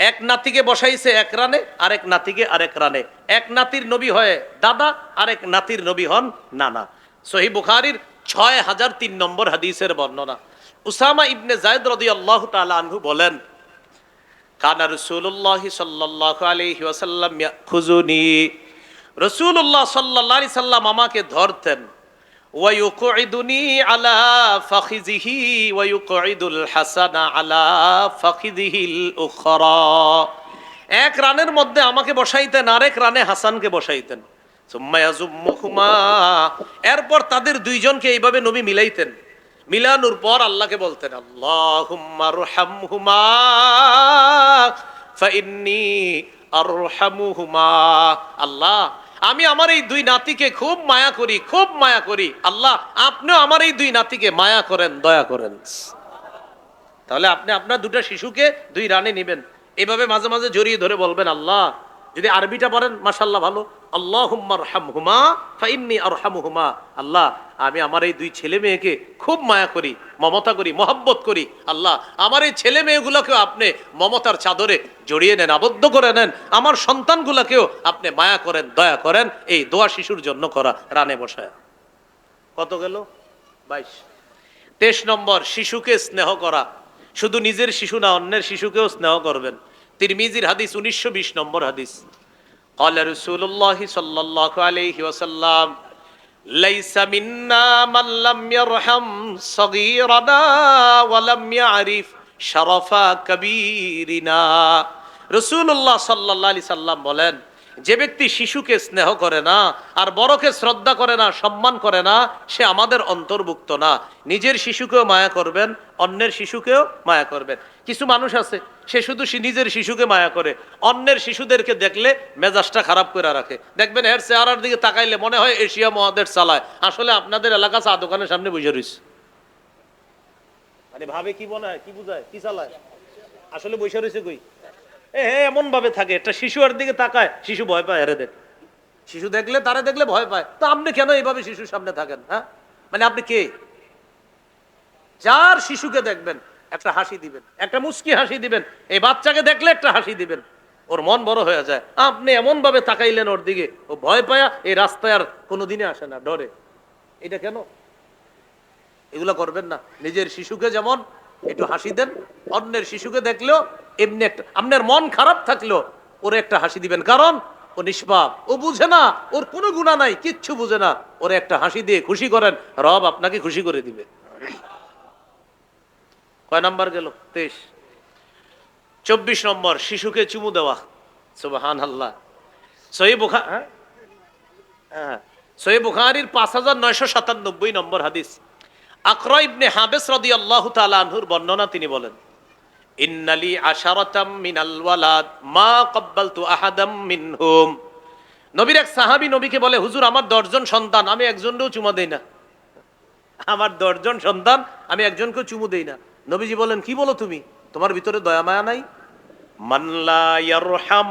এক নাতিকে বসাইছে এক রানে, আরেক নাতিকে আরেক রানে। এক নাতির নবী হয় দাদা, আরেক নাতির নবী হন নানা। সহিহ বুখারীর 6003 নম্বর হাদিসের বর্ণনা। উসামা ইবনে যায়েদ রাদিয়াল্লাহু তাআলা আনহু বলেন, কানা রাসূলুল্লাহ সাল্লাল্লাহু আলাইহি ওয়াসাল্লাম ইয়াখুযুনি, রাসূলুল্লাহ সাল্লাল্লাহু আলাইহি সাল্লাম আমাকে ধরতেন, ওয়া ইউকঈদুনি আলা ফাখিযিহি ওয়া ইউকঈদুল হাসানা আলা ফাখিযিহিল উখরা। এক রানের মধ্যে আমাকে বসাইতেন, আরেক রানে হাসানকে বসাইতেন। সুম্মা ইয়াজুম্মুহুমা, এরপর তাদের দুইজনকে এইভাবে নবী মিলাইতেন। মিলানোর পর আল্লাহকে বলতেন, আল্লাহুম্মা আরহামহুমা ফাইন্নী আরহামুহুমা। আল্লাহ, আমি আমার এই দুই নাতিকে খুব মায়া করি, খুব মায়া করি। আল্লাহ, আপনিও আমার এই দুই নাতিকে মায়া করেন, দয়া করেন। তাহলে আপনি আপনার দুটো শিশুকে দুই রানে নেবেন, এইভাবে মাঝে মাঝে জড়িয়ে ধরে বলবেন আল্লাহ। যদি আরবিটা পড়েন মাশাআল্লাহ ভালো, আল্লাহুম্মা আরহামহুমা ফাইন্নী আরহামুহুমা। আল্লাহ, আমি আমার এই দুই ছেলে মেয়েকে খুব মায়া করি, মমতা করি, মহব্বত করি। আল্লাহ, আমার এই ছেলে মেয়েগুলোকেও আপনি মমতার চাদরে জড়িয়ে নেন, আবদ্ধ করে নেন। আমার সন্তানগুলোকেও আপনি মায়া করেন, দয়া করেন। এই দোয়া শিশুর জন্য করা রানে বসায়। কত গেল? 22। 23 নম্বর, শিশুকে স্নেহ করা। শুধু নিজের শিশু না, অন্যের শিশুকেও স্নেহ করবেন। তিরমিজির হাদিস 1920 নম্বর হাদিস। ক্বালা রাসূলুল্লাহ সাল্লাল্লাহু আলাইহি ওয়াসাল্লাম, লাইসা মিন্না মান লাম ইয়ারহাম সাগীরানা ওয়া লাম ইয়ারিফ শারাফা কাবীরিনা। রাসূলুল্লাহ সাল্লাল্লাহু আলাইহি সাল্লাম বলেন, যে ব্যক্তি শিশুকে স্নেহ করে না আর বড়কে শ্রদ্ধা করে না, সম্মান করে না, সে আমাদের অন্তর্ভুক্ত না। নিজের শিশুকেও মায়া করবেন, অন্যের শিশুকেও মায়া করবেন। কিছু মানুষ আছে, সে শুধু নিজের শিশুকে মায়া করে, অন্যের শিশুদেরকে দেখলে মেজাজটা খারাপ করে রাখে। দেখবেন এর চেহারার দিকে তাকাইলে মনে হয় এশিয়া মহাদেশ চালায়, আসলে আপনাদের এলাকা চা দোকানের সামনে বসে রয়েছে। মানে ভাবে কি মনে হয়, কি বুঝায়, কি চালায়, আসলে বসে রয়েছে কই। এমন ভাবে থাকে, একটা শিশু আর দিকে তাকায়, শিশু ভয় পায়। আরে দেখ, শিশু দেখলে, তারা দেখলে ভয় পায়। তো আপনি কেন এইভাবে শিশুর সামনে থাকেন? হ্যাঁ, মানে আপনি কে? যার শিশুকে দেখবেন একটা হাসি দিবেন, একটা মুস্কি হাসি দিবেন। এই বাচ্চাকে দেখলে একটা হাসি দিবেন, ওর মন বড় হয়ে যায়। আপনি এমন ভাবে তাকাইলেন ওর দিকে, ও ভয় পায়া এই রাস্তায় আর কোনোদিনই আসে না, ডরে। এটা কেন? এগুলো করবেন না। নিজের শিশুকে যেমন একটু হাসি দেন, অন্যের শিশুকে দেখলেও এমনি একটা, আপনার মন খারাপ থাকলেও ওরে একটা হাসি দিবেন, কারণ ও নিষ্পাপ, ও বুঝে না, ওর কোনো গুনাহ নাই, কিচ্ছু বুঝে না। ওরে একটা হাসি দিয়ে খুশি করেন, রব আপনাকে খুশি করে দিবে। কয় নাম্বার গেল? 23। 24 নম্বর, শিশুকে চুমু দেওয়া। সুবহানাল্লাহ। সহিহ বুখারীর 5997 নম্বর হাদিস। আকরা ইবনে হাবিস রাদিয়াল্লাহু তাআলা আনহুর বর্ণনা, তিনি বলেন, ইন্নালি আশারাতাম মিনাল ওয়ালাদ মা ক্বাব্বালতু আহাদাম মিনহুম। নবীর এক সাহাবী নবীকে বলে, হুজুর আমার 10 জন সন্তান, আমি একজনকেও চুমা দেই না। আমার 10 জন সন্তান, আমি একজনকেও চুমু দেই না। নবীজি বলেন, কি বলো তুমি, তোমার ভিতরে দয়া মায়া নাই? মান লা ইয়ারহাম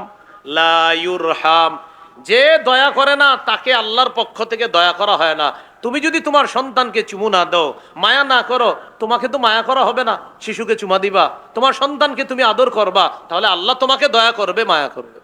লা ইউরহাম, যে দয়া করে না তাকে আল্লাহর পক্ষ থেকে দয়া করা হয় না। তুমি যদি তোমার সন্তানকে চুমু না দাও, মায়া না করো, তোমাকে তো মায়া করা হবে না। শিশুকে চুমা দিবা, তোমার সন্তানকে তুমি আদর করবা, তাহলে আল্লাহ তোমাকে দয়া করবে, মায়া করবে।